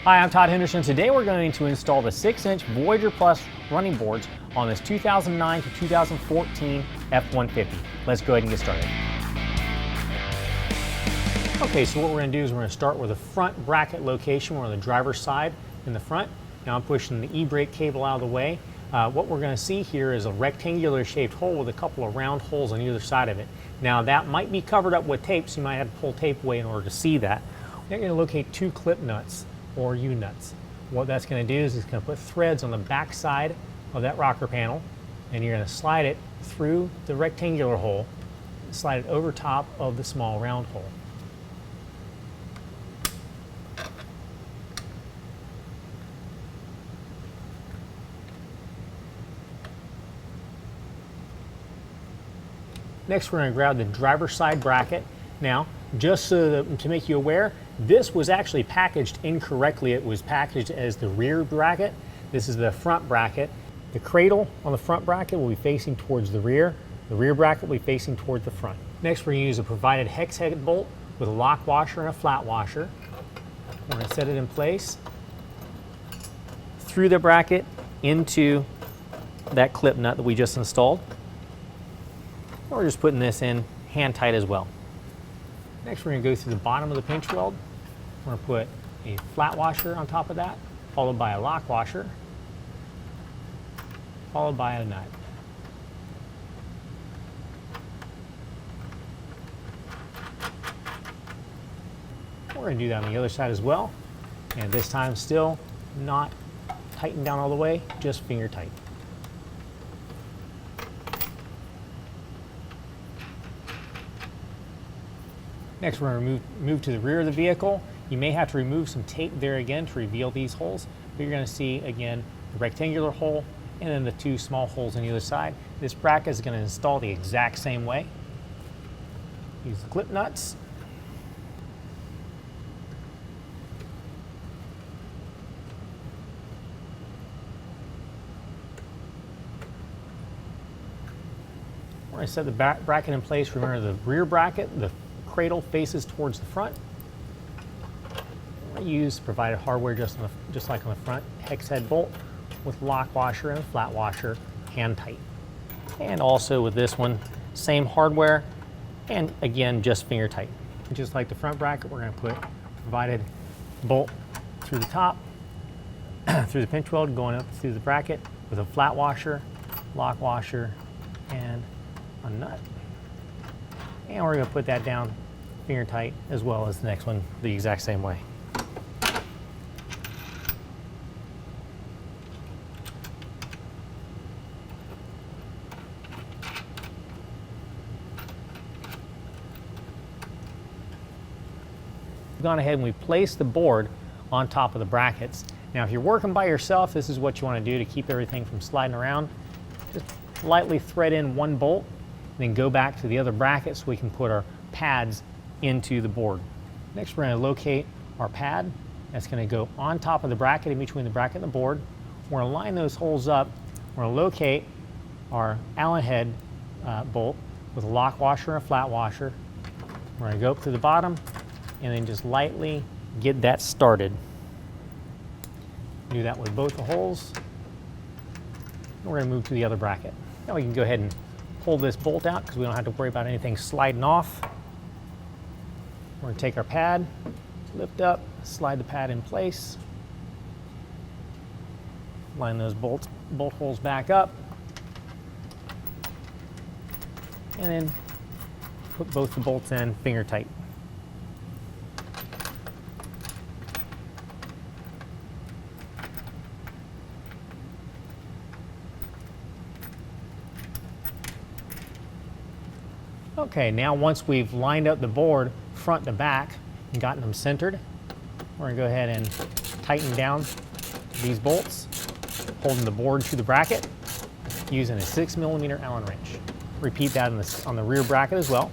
Hi, I'm Todd Henderson. Today we're going to install the 6-inch Voyager Plus running boards on this 2009 to 2014 F-150. Let's go ahead and get started. Okay, so what we're going to do is we're going to start with the front bracket location. We're on the driver's side in the front. Now I'm pushing the e-brake cable out of the way. What we're going to see here is a rectangular shaped hole with a couple of round holes on either side of it. Now that might be covered up with tape, so you might have to pull tape away in order to see that. You're going to locate 2 clip nuts or U-nuts. What that's going to do is it's going to put threads on the back side of that rocker panel, and you're going to slide it through the rectangular hole, slide it over top of the small round hole. Next, we're going to grab the driver's side bracket. Now, just so to make you aware, this was actually packaged incorrectly. It was packaged as the rear bracket. This is the front bracket. The cradle on the front bracket will be facing towards the rear. The rear bracket will be facing towards the front. Next, we're going to use a provided hex head bolt with a lock washer and a flat washer. We're going to set it in place through the bracket into that clip nut that we just installed. We're just putting this in hand tight as well. Next, we're going to go through the bottom of the pinch weld. We're going to put a flat washer on top of that, followed by a lock washer, followed by a nut. We're going to do that on the other side as well. And this time still not tightened down all the way, just finger tight. Next, we're going to move to the rear of the vehicle. You may have to remove some tape there again to reveal these holes, but you're going to see again the rectangular hole and then the 2 small holes on the other side. This bracket is going to install the exact same way. Use the clip nuts. We're going to set the bracket in place. Remember, the rear bracket, the cradle faces towards the front. I use provided hardware just like on the front, hex head bolt with lock washer and flat washer, hand tight. And also with this one, same hardware, and again, just finger tight. Just like the front bracket, we're going to put provided bolt through the top, through the pinch weld, going up through the bracket with a flat washer, lock washer, and a nut. And we're going to put that down finger tight as well as the next one the exact same way. We've gone ahead and we've placed the board on top of the brackets. Now if you're working by yourself, this is what you want to do to keep everything from sliding around. Just lightly thread in 1 bolt, then go back to the other bracket so we can put our pads into the board. Next, we're going to locate our pad. That's going to go on top of the bracket, in between the bracket and the board. We're going to line those holes up. We're going to locate our Allen head bolt with a lock washer and a flat washer. We're going to go up to the bottom and then just lightly get that started. Do that with both the holes. And we're going to move to the other bracket. Now we can go ahead and pull this bolt out because we don't have to worry about anything sliding off. We're going to take our pad, lift up, slide the pad in place, line those bolt holes back up, and then put both the bolts in finger tight. Okay, now once we've lined up the board front to back and gotten them centered, we're going to go ahead and tighten down these bolts, holding the board to the bracket using a 6mm Allen wrench. Repeat that on the rear bracket as well.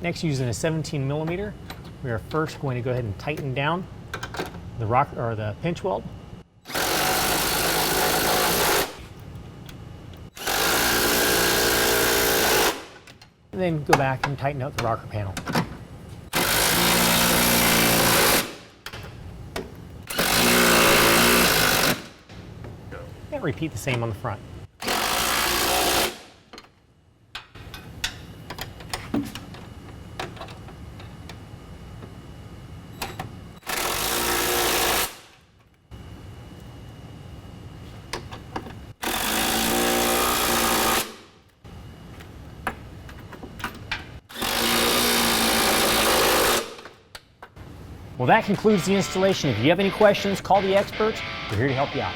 Next, using a 17mm, we are first going to go ahead and tighten down the pinch weld. and then go back and tighten up the rocker panel. And repeat the same on the front. Well, that concludes the installation. If you have any questions, call the experts. We're here to help you out.